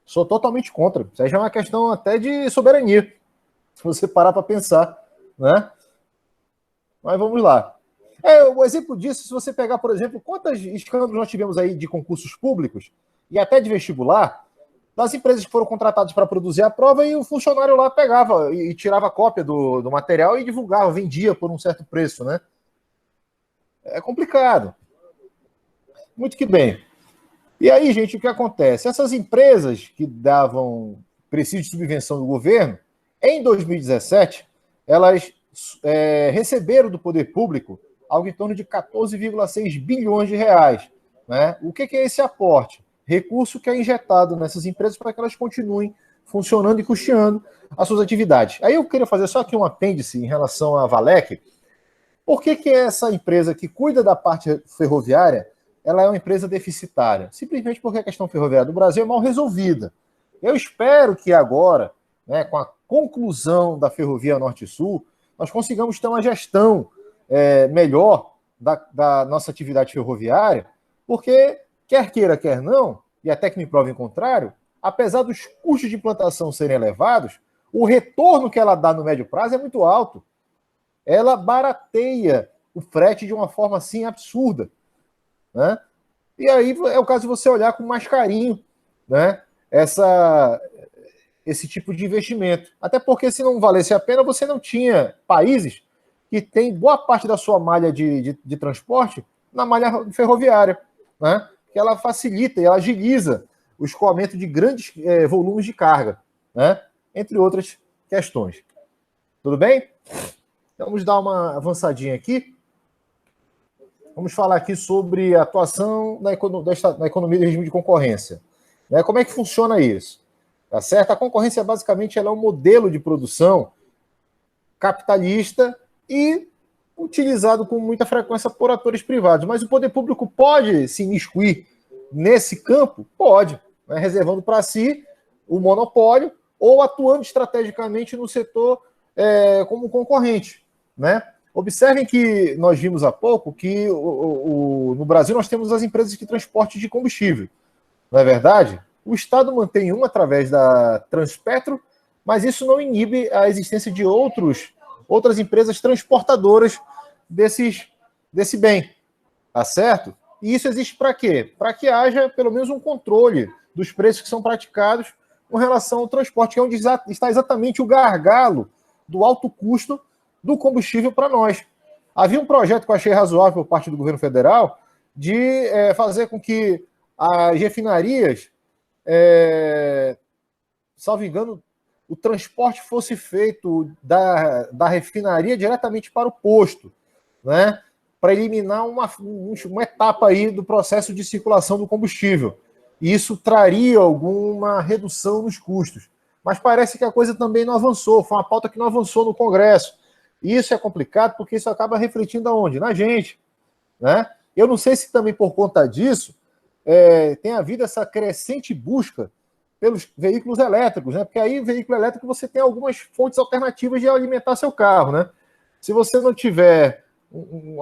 Sou totalmente contra. Isso aí já é uma questão até de soberania, se você parar para pensar, né? Mas vamos lá. O exemplo disso, se você pegar, por exemplo, quantos escândalos nós tivemos aí de concursos públicos e até de vestibular, das empresas que foram contratadas para produzir a prova e o funcionário lá pegava e tirava cópia do material e divulgava, vendia por um certo preço, né? É complicado. Muito que bem. E aí, gente, o que acontece? Essas empresas que davam prestígio de subvenção do governo, em 2017, elas receberam do poder público algo em torno de 14,6 bilhões de reais. Né? O que é esse aporte? Recurso que é injetado nessas empresas para que elas continuem funcionando e custeando as suas atividades. Aí eu queria fazer só aqui um apêndice em relação à Valec. Por que essa empresa que cuida da parte ferroviária, ela é uma empresa deficitária? Simplesmente porque a questão ferroviária do Brasil é mal resolvida. Eu espero que agora, né, com a conclusão da Ferrovia Norte-Sul, nós consigamos ter uma gestão melhor da nossa atividade ferroviária, porque, quer queira, quer não, e até que me prove em contrário, apesar dos custos de implantação serem elevados, o retorno que ela dá no médio prazo é muito alto. Ela barateia o frete de uma forma assim absurda. Né? E aí é o caso de você olhar com mais carinho, né, esse tipo de investimento. Até porque se não valesse a pena, você não tinha países que têm boa parte da sua malha de transporte na malha ferroviária, né? Que ela facilita e ela agiliza o escoamento de grandes volumes de carga, né? Entre outras questões. Tudo bem? Então, vamos dar uma avançadinha aqui. Vamos falar aqui sobre a atuação na economia do regime de concorrência. Né? Como é que funciona isso? Tá certo? A concorrência, basicamente, ela é um modelo de produção capitalista e utilizado com muita frequência por atores privados. Mas o poder público pode se imiscuir nesse campo? Pode, né? Reservando para si o monopólio ou atuando estrategicamente no setor como concorrente, né? Observem que nós vimos há pouco que no Brasil nós temos as empresas de transporte de combustível. Não é verdade? O Estado mantém uma através da Transpetro, mas isso não inibe a existência de outras empresas transportadoras desse bem. Tá certo? E isso existe para quê? Para que haja pelo menos um controle dos preços que são praticados com relação ao transporte, que é onde está exatamente o gargalo do alto custo do combustível para nós. Havia um projeto que eu achei razoável por parte do governo federal de fazer com que as refinarias, salvo engano, o transporte fosse feito da refinaria diretamente para o posto, né? Para eliminar uma etapa aí do processo de circulação do combustível. E isso traria alguma redução nos custos. Mas parece que a coisa também não avançou, foi uma pauta que não avançou no Congresso. E isso é complicado porque isso acaba refletindo aonde? Na gente. Né? Eu não sei se também por conta disso tem havido essa crescente busca pelos veículos elétricos, né? Porque aí, veículo elétrico, você tem algumas fontes alternativas de alimentar seu carro, né? Se você não tiver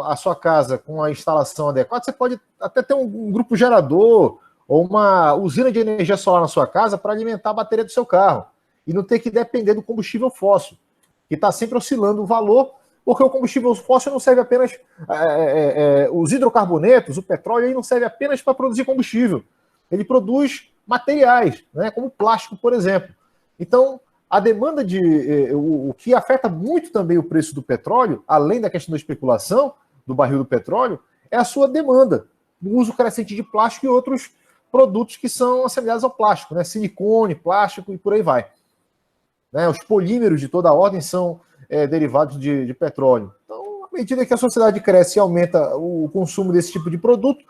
a sua casa com a instalação adequada, você pode até ter um grupo gerador ou uma usina de energia solar na sua casa para alimentar a bateria do seu carro e não ter que depender do combustível fóssil, que está sempre oscilando o valor, porque o combustível fóssil não serve apenas... os hidrocarbonetos, o petróleo, aí não serve apenas para produzir combustível. Ele produz materiais, né, como plástico, por exemplo. Então, a demanda o que afeta muito também o preço do petróleo, além da questão da especulação do barril do petróleo, é a sua demanda, o uso crescente de plástico e outros produtos que são assemelhados ao plástico, né? Silicone, plástico e por aí vai. Né? Os polímeros de toda a ordem são derivados de petróleo. Então, à medida que a sociedade cresce e aumenta o consumo desse tipo de produto,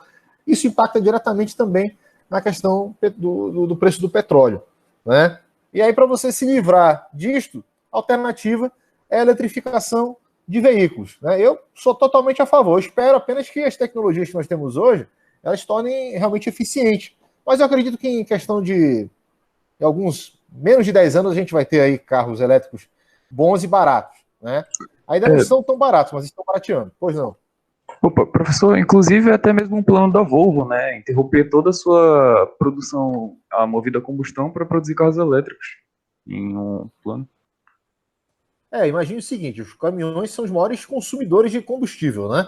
isso impacta diretamente também na questão do preço do petróleo. Né? E aí, para você se livrar disto, a alternativa é a eletrificação de veículos. Né? Eu sou totalmente a favor. Eu espero apenas que as tecnologias que nós temos hoje elas se tornem realmente eficientes. Mas eu acredito que em questão de alguns menos de 10 anos a gente vai ter aí carros elétricos bons e baratos. Né? Ainda não estão tão baratos, mas estão barateando. Pois não. Opa, professor, inclusive é até mesmo um plano da Volvo, né? Interromper toda a sua produção movida a combustão para produzir carros elétricos em um plano. Imagine o seguinte, os caminhões são os maiores consumidores de combustível, né?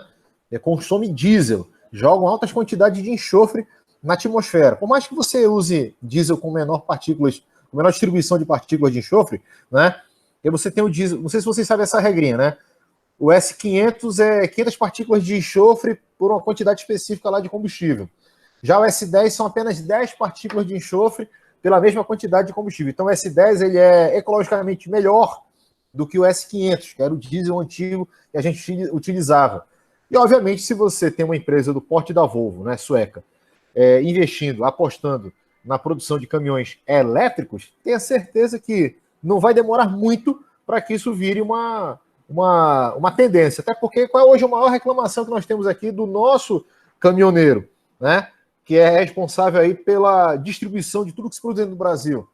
Consomem diesel, jogam altas quantidades de enxofre na atmosfera. Por mais que você use diesel com menor distribuição de partículas de enxofre, né? E você tem o diesel, não sei se vocês sabem essa regrinha, né? O S500 é 500 partículas de enxofre por uma quantidade específica lá de combustível. Já o S10 são apenas 10 partículas de enxofre pela mesma quantidade de combustível. Então o S10 ele é ecologicamente melhor do que o S500, que era o diesel antigo que a gente utilizava. E, obviamente, se você tem uma empresa do porte da Volvo, né, sueca, investindo, apostando na produção de caminhões elétricos, tenha certeza que não vai demorar muito para que isso vire uma tendência. Até porque qual é hoje a maior reclamação que nós temos aqui do nosso caminhoneiro, né, que é responsável aí pela distribuição de tudo que se produz no Brasil,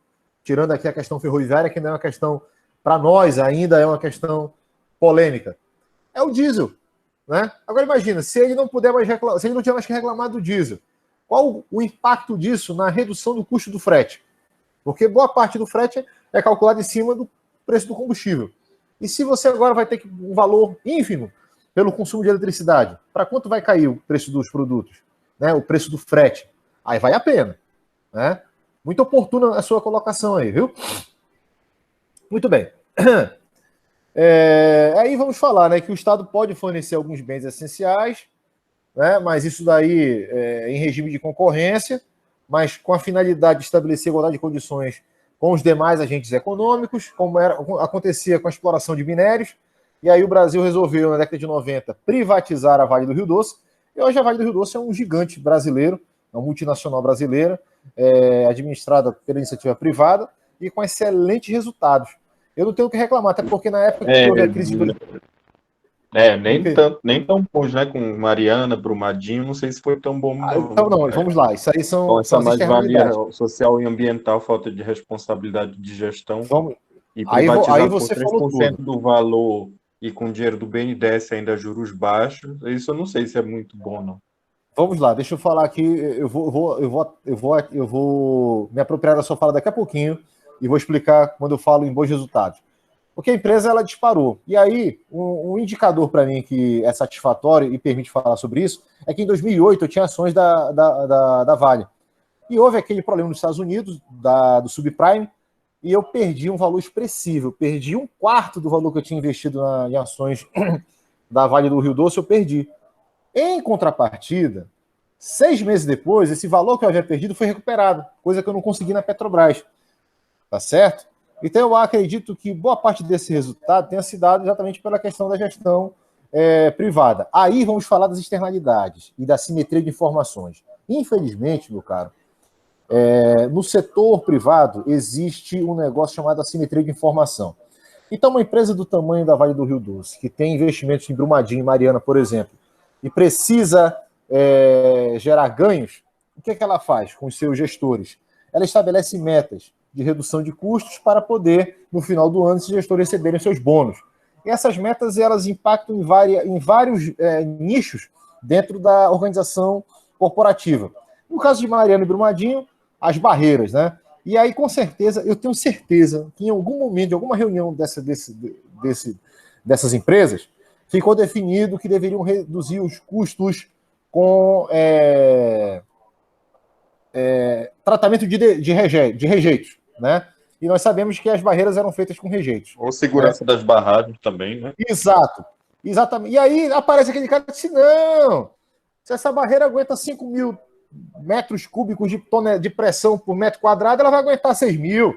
tirando aqui a questão ferroviária, que não é uma questão, para nós ainda é uma questão polêmica. É o diesel. Né? Agora imagina, se ele não puder mais reclamar, se ele não tiver mais que reclamar do diesel, qual o impacto disso na redução do custo do frete? Porque boa parte do frete é calculado em cima do preço do combustível. E se você agora vai ter um valor ínfimo pelo consumo de eletricidade, para quanto vai cair o preço dos produtos? Né? O preço do frete? Aí vale a pena. Né? Muito oportuna a sua colocação aí, viu? Muito bem. Aí vamos falar, né, que o Estado pode fornecer alguns bens essenciais, né, mas isso daí em regime de concorrência, mas com a finalidade de estabelecer igualdade de condições com os demais agentes econômicos, como acontecia com a exploração de minérios, e aí o Brasil resolveu, na década de 90, privatizar a Vale do Rio Doce, e hoje a Vale do Rio Doce é um gigante brasileiro, uma multinacional brasileira, administrada pela iniciativa privada, e com excelentes resultados. Eu não tenho o que reclamar, até porque na época que houve a crise de... nem tão bons, né? Com Mariana, Brumadinho, não sei se foi tão bom. Então, não, vamos lá. Isso aí são as mais-valia social e ambiental, falta de responsabilidade de gestão. E privatizar aí você com 3% do valor e com dinheiro do BNDES ainda juros baixos, isso eu não sei se é muito bom, não. Vamos lá, deixa eu falar aqui. Eu vou me apropriar da sua fala daqui a pouquinho e vou explicar quando eu falo em bons resultados. Porque a empresa ela disparou. E aí, um indicador para mim que é satisfatório e permite falar sobre isso é que em 2008 eu tinha ações da Vale. E houve aquele problema nos Estados Unidos, do subprime, e eu perdi um valor expressivo. Eu perdi 1/4 do valor que eu tinha investido em ações da Vale do Rio Doce, eu perdi. Em contrapartida, 6 meses depois, esse valor que eu havia perdido foi recuperado, coisa que eu não consegui na Petrobras. Tá certo? Então eu acredito que boa parte desse resultado tenha se dado exatamente pela questão da gestão privada. Aí vamos falar das externalidades e da simetria de informações. Infelizmente, meu caro, no setor privado existe um negócio chamado assimetria de informação. Então uma empresa do tamanho da Vale do Rio Doce, que tem investimentos em Brumadinho e Mariana, por exemplo, e precisa gerar ganhos, o que ela faz com os seus gestores? Ela estabelece metas de redução de custos para poder, no final do ano, esses gestores receberem seus bônus. E essas metas elas impactam em vários nichos dentro da organização corporativa. No caso de Mariana e Brumadinho, as barreiras, né? E aí, com certeza, eu tenho certeza que em algum momento, de alguma reunião dessas empresas, ficou definido que deveriam reduzir os custos com tratamento de rejeitos, né? E nós sabemos que as barreiras eram feitas com rejeitos. Ou segurança das barragens também, né? Exato. Exatamente. E aí aparece aquele cara que disse, não, se essa barreira aguenta 5.000 metros cúbicos de pressão por metro quadrado, ela vai aguentar 6.000.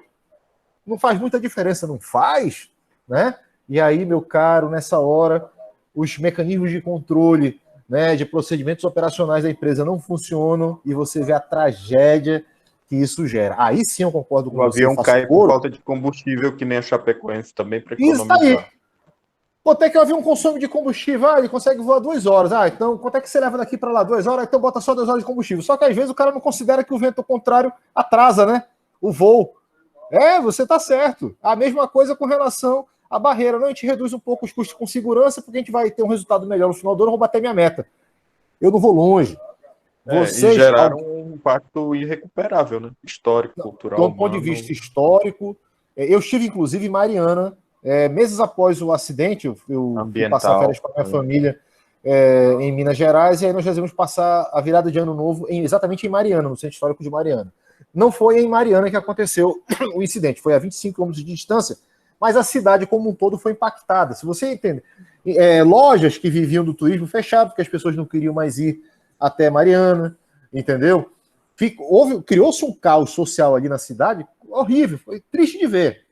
Não faz muita diferença, não faz? Né? E aí, meu caro, nessa hora, os mecanismos de controle, né, de procedimentos operacionais da empresa não funcionam e você vê a tragédia que isso gera. Aí sim eu concordo com você. O avião cai por falta de combustível, que nem a Chapecoense também, para economizar. Isso aí. Quanto é que o avião consome de combustível? Ele consegue voar 2 horas. Então quanto é que você leva daqui para lá? 2 horas? Então bota só 2 horas de combustível. Só que às vezes o cara não considera que o vento contrário atrasa, né? O voo. Você tá certo. A mesma coisa com relação à barreira. Não, a gente reduz um pouco os custos com segurança, porque a gente vai ter um resultado melhor no final do ano, eu vou bater minha meta. Eu não vou longe. Vocês geraram um impacto irrecuperável, né? Histórico, cultural. Do ponto de vista histórico, eu estive, inclusive, em Mariana, meses após o acidente, eu fui passar férias com a minha família em Minas Gerais, e aí nós resolvemos passar a virada de ano novo exatamente em Mariana, no Centro Histórico de Mariana. Não foi em Mariana que aconteceu o incidente, foi a 25 quilômetros de distância, mas a cidade como um todo foi impactada. Se você entende, lojas que viviam do turismo fecharam, porque as pessoas não queriam mais ir até Mariana, entendeu? Criou-se um caos social ali na cidade horrível, foi triste de ver.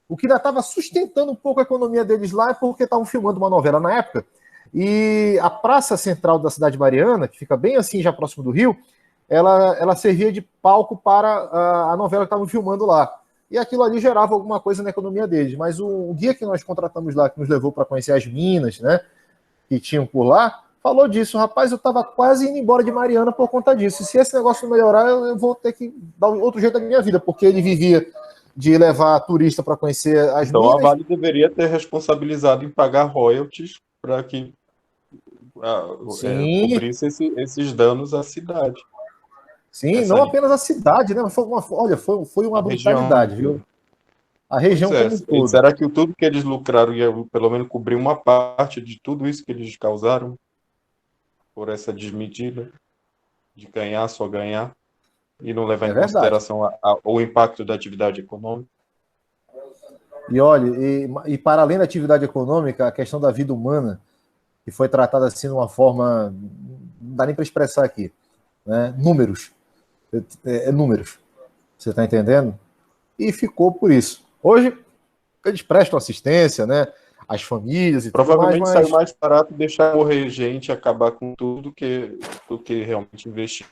O que ainda estava sustentando um pouco a economia deles lá é porque estavam filmando uma novela na época, e a praça central da cidade de Mariana, que fica bem assim, já próximo do Rio, ela servia de palco para a novela que estavam filmando lá. E aquilo ali gerava alguma coisa na economia deles. Mas o guia que nós contratamos lá, que nos levou para conhecer as minas, né, que tinham por lá, falou disso. Rapaz, eu estava quase indo embora de Mariana por conta disso. E se esse negócio não melhorar, eu vou ter que dar outro jeito da minha vida, porque ele vivia de levar turista para conhecer as minas. Então a Vale deveria ter responsabilizado em pagar royalties para que cobrisse esses danos à cidade. Sim, não apenas a cidade, né? Foi uma brutalidade, viu? A região como um todo. Será que tudo que eles lucraram ia pelo menos cobrir uma parte de tudo isso que eles causaram? Por essa desmedida de ganhar, só ganhar, e não levar em consideração o impacto da atividade econômica? E olha, e para além da atividade econômica, a questão da vida humana, que foi tratada assim de uma forma, não dá nem para expressar aqui, né? Números. Números. Você está entendendo? E ficou por isso. Hoje, eles prestam assistência, né? As famílias e provavelmente tudo mais, saiu mais barato deixar morrer gente, acabar com tudo, do que realmente investir.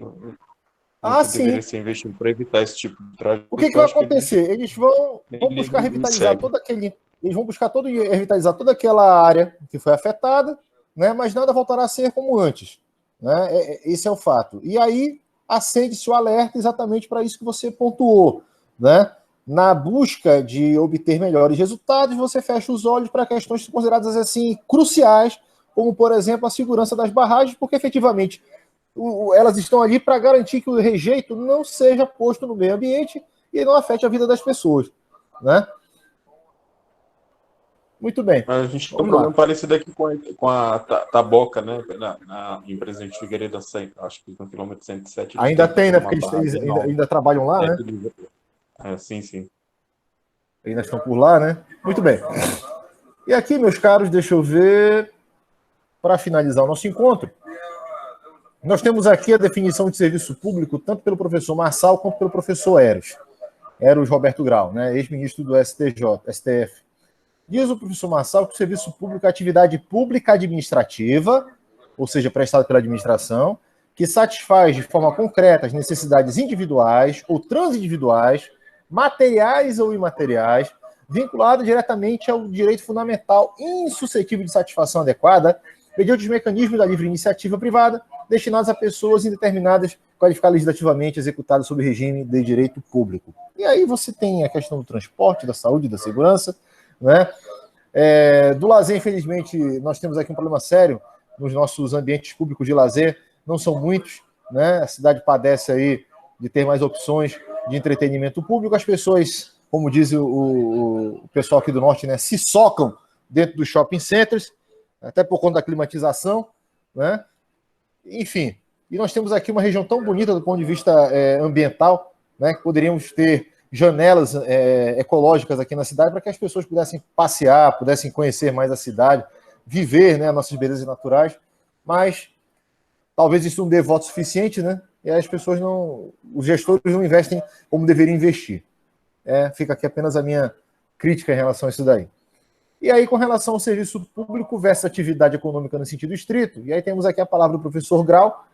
Sim. Deveria ser investido para evitar esse tipo de tragédia. O que vai acontecer? Eles vão buscar revitalizar eles vão buscar revitalizar toda aquela área que foi afetada, né? Mas nada voltará a ser como antes, né? Esse é o fato. E aí acende-se o alerta exatamente para isso que você pontuou, né? Na busca de obter melhores resultados, você fecha os olhos para questões consideradas assim cruciais, como, por exemplo, a segurança das barragens, porque efetivamente elas estão ali para garantir que o rejeito não seja posto no meio ambiente e não afete a vida das pessoas, né? Muito bem. Mas a gente tem um problema parecido aqui com a Taboca, né? Em Presidente Figueiredo, acho que no quilômetro 107. Ainda tem, né? Porque eles ainda trabalham lá, né? Sim. Ainda estão por lá, né? Muito bem. E aqui, meus caros, deixa eu ver, para finalizar o nosso encontro, nós temos aqui a definição de serviço público, tanto pelo professor Marçal quanto pelo professor Eros Roberto Grau, né? Ex-ministro do STF. Diz o professor Marçal que o serviço público é atividade pública administrativa, ou seja, prestada pela administração, que satisfaz de forma concreta as necessidades individuais ou transindividuais, materiais ou imateriais, vinculado diretamente ao direito fundamental insuscetível de satisfação adequada, mediante os mecanismos da livre iniciativa privada, destinados a pessoas indeterminadas, qualificadas legislativamente, executadas sob regime de direito público. E aí você tem a questão do transporte, da saúde, da segurança, né? Do lazer, infelizmente, nós temos aqui um problema sério nos nossos ambientes públicos de lazer, não são muitos, né? A cidade padece aí de ter mais opções de entretenimento público. As pessoas, como diz o pessoal aqui do norte, né, se socam dentro dos shopping centers, até por conta da climatização, né? Enfim, e nós temos aqui uma região tão bonita do ponto de vista ambiental, né, que poderíamos ter janelas ecológicas aqui na cidade para que as pessoas pudessem passear, pudessem conhecer mais a cidade, viver, né, nossas belezas naturais, mas talvez isso não dê voto suficiente, né? E aí as pessoas os gestores não investem como deveriam investir. Fica aqui apenas a minha crítica em relação a isso daí. E aí, com relação ao serviço público versus atividade econômica no sentido estrito, e aí temos aqui a palavra do professor Grau,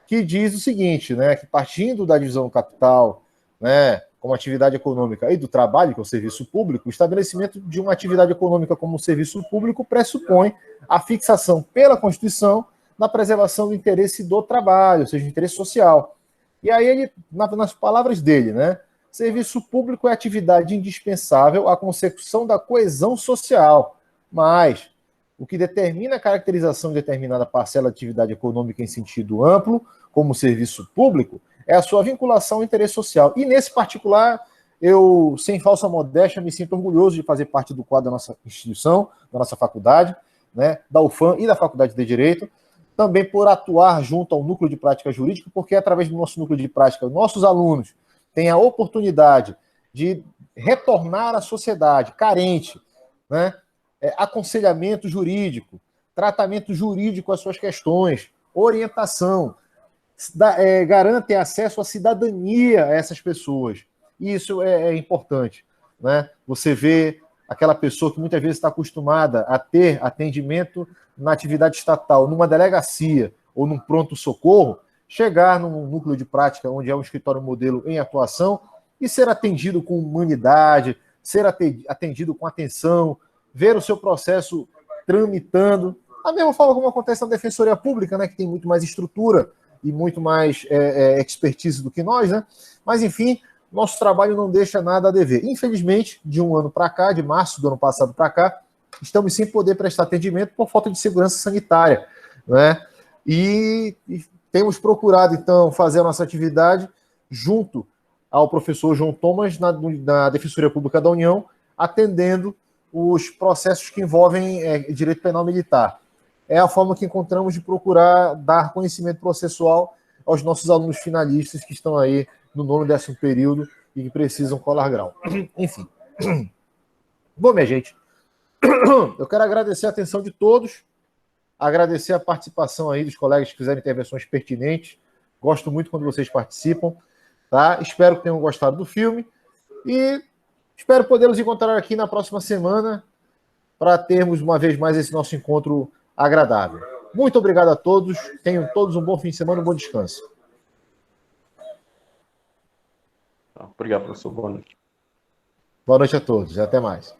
que diz o seguinte, né, que partindo da divisão do capital, né, como atividade econômica e do trabalho, que é o serviço público, o estabelecimento de uma atividade econômica como serviço público pressupõe a fixação pela Constituição na preservação do interesse do trabalho, ou seja, do interesse social. E aí ele, nas palavras dele, né, serviço público é atividade indispensável à consecução da coesão social, mas o que determina a caracterização de determinada parcela de atividade econômica em sentido amplo, como serviço público, é a sua vinculação ao interesse social. E nesse particular, eu, sem falsa modéstia, me sinto orgulhoso de fazer parte do quadro da nossa instituição, da nossa faculdade, né, da UFAM e da Faculdade de Direito, também por atuar junto ao núcleo de prática jurídica, porque através do nosso núcleo de prática, nossos alunos têm a oportunidade de retornar à sociedade carente, né, aconselhamento jurídico, tratamento jurídico às suas questões, orientação, garante acesso à cidadania a essas pessoas. E isso é importante, né? Você vê aquela pessoa que muitas vezes está acostumada a ter atendimento na atividade estatal, numa delegacia ou num pronto-socorro, chegar num núcleo de prática onde é um escritório modelo em atuação e ser atendido com humanidade, ser atendido com atenção, ver o seu processo tramitando, da mesma forma como acontece na Defensoria Pública, né, que tem muito mais estrutura e muito mais expertise do que nós, né? Mas, enfim, nosso trabalho não deixa nada a dever. Infelizmente, de um ano para cá, de março do ano passado para cá, estamos sem poder prestar atendimento por falta de segurança sanitária, né? E temos procurado, então, fazer a nossa atividade junto ao professor João Thomas na Defensoria Pública da União, atendendo os processos que envolvem direito penal militar. É a forma que encontramos de procurar dar conhecimento processual aos nossos alunos finalistas que estão aí no 9º e 10º período e que precisam colar grau. Enfim. Bom, minha gente, eu quero agradecer a atenção de todos, agradecer a participação aí dos colegas que fizeram intervenções pertinentes. Gosto muito quando vocês participam, tá? Espero que tenham gostado do filme e espero poder los encontrar aqui na próxima semana para termos uma vez mais esse nosso encontro agradável. Muito obrigado a todos. Tenham todos um bom fim de semana, um bom descanso. Obrigado, professor. Boa noite. Boa noite a todos e até mais.